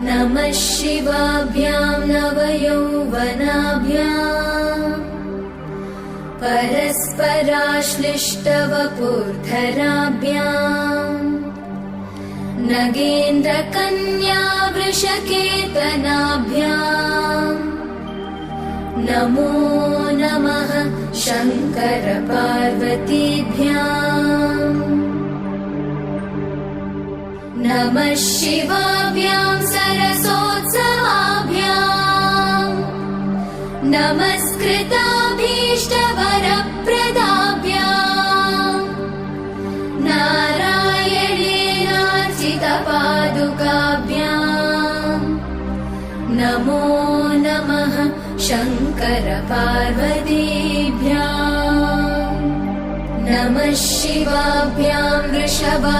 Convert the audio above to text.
नमः शिवाभ्यां नवयौवनाभ्याम् परस्पराश्लिष्टवपुर्धराभ्याम् नगेन्द्रकन्या वृषकेतनाभ्याम् नमो नमः शङ्कर पार्वतीभ्याम् नमः शिवाभ्यां सरसोत्सवाभ्याम् नमस्कृताभीष्टवरप्रदाभ्याम् नारायणेनार्चितपादुकाभ्याम् नमो नमः शङ्कर पार्वतीभ्याम् नमः शिवाभ्यां वृषभ